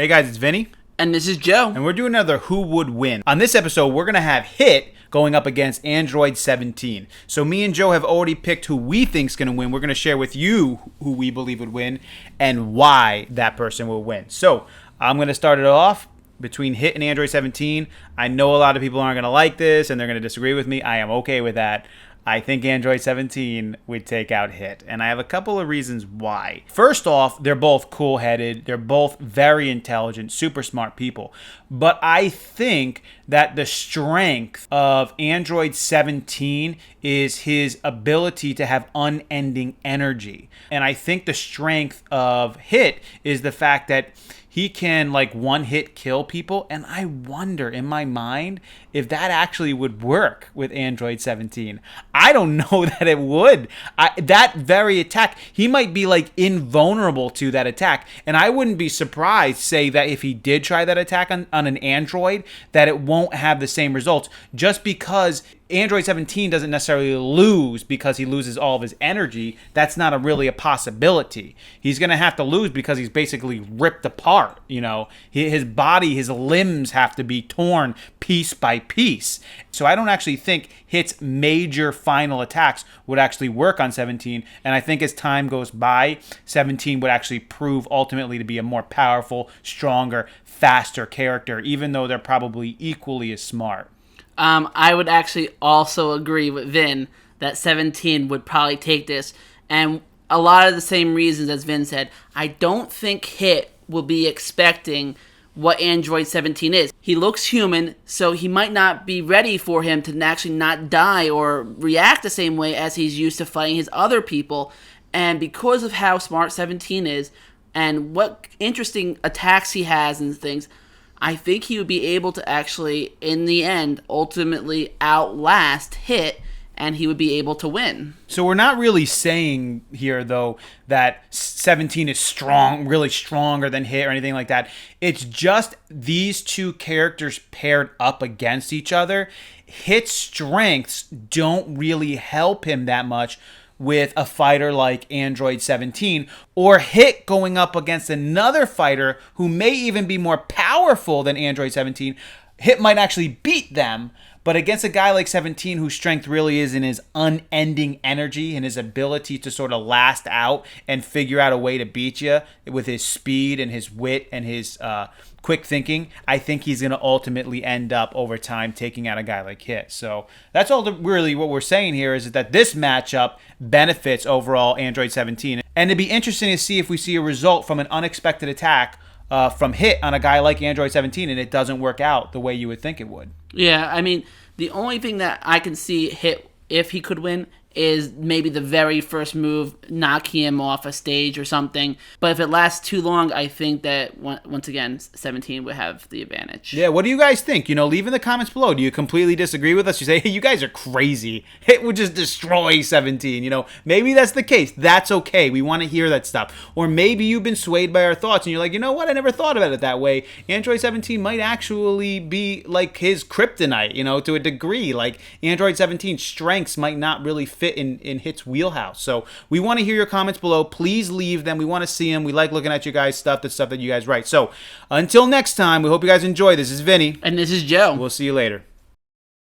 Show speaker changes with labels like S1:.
S1: Hey guys, it's Vinny.
S2: And this is Joe.
S1: And we're doing another Who Would Win. On this episode, we're going to have Hit going up against Android 17. So me and Joe have already picked who we think's going to win. We're going to share with you who we believe would win and why that person will win. So I'm going to start it off between Hit and Android 17. I know a lot of people aren't going to like this and they're going to disagree with me. I am okay with that. I think Android 17 would take out Hit, and I have a couple of reasons why. First off, they're both cool-headed. They're both very intelligent, super smart people. But I think that the strength of Android 17 is his ability to have unending energy. And I think the strength of Hit is the fact that he can one hit kill people, and I wonder in my mind if that actually would work with Android 17. I don't know that it would. That very attack, he might be invulnerable to that attack, and I wouldn't be surprised, say, that if he did try that attack on an Android, that it won't have the same results, just because Android 17 doesn't necessarily lose because he loses all of his energy. That's not really a possibility. He's going to have to lose because he's basically ripped apart. His body, his limbs have to be torn piece by piece. So I don't actually think Hit's major final attacks would actually work on 17. And I think as time goes by, 17 would actually prove ultimately to be a more powerful, stronger, faster character, even though they're probably equally as smart.
S2: I would actually also agree with Vin that 17 would probably take this. And a lot of the same reasons as Vin said. I don't think Hit will be expecting what Android 17 is. He looks human, so he might not be ready for him to actually not die or react the same way as he's used to fighting his other people. And because of how smart 17 is and what interesting attacks he has and things, I think he would be able to actually, in the end, ultimately outlast Hit, and he would be able to win.
S1: So we're not really saying here, though, that 17 is strong, really stronger than Hit or anything like that. It's just these two characters paired up against each other. Hit's strengths don't really help him that much with a fighter like Android 17, or Hit going up against another fighter who may even be more powerful than Android 17. Hit might actually beat them, but against a guy like 17 whose strength really is in his unending energy and his ability to sort of last out and figure out a way to beat you with his speed and his wit and his quick thinking, I think he's going to ultimately end up over time taking out a guy like Hit. So that's all really what we're saying here, is that this matchup benefits overall Android 17. And it'd be interesting to see if we see a result from an unexpected attack from Hit on a guy like Android 17 and it doesn't work out the way you would think it would.
S2: Yeah, I mean, the only thing that I can see Hit, if he could win, is maybe the very first move, knocking him off a stage or something. But if it lasts too long, I think that, once again, 17 would have the advantage.
S1: Yeah, what do you guys think? Leave in the comments below. Do you completely disagree with us? You say, hey, you guys are crazy. Hit would just destroy 17. Maybe that's the case. That's okay. We want to hear that stuff. Or maybe you've been swayed by our thoughts and you're like, you know what? I never thought about it that way. Android 17 might actually be like his kryptonite, to a degree. Like Android 17's strengths might not really fit in Hit's wheelhouse. So we want to hear your comments below. Please leave them. We want to see them. We like looking at you guys' stuff, the stuff that you guys write. So until next time, we hope you guys enjoy. This is Vinny.
S2: And this is Joe.
S1: We'll see you later.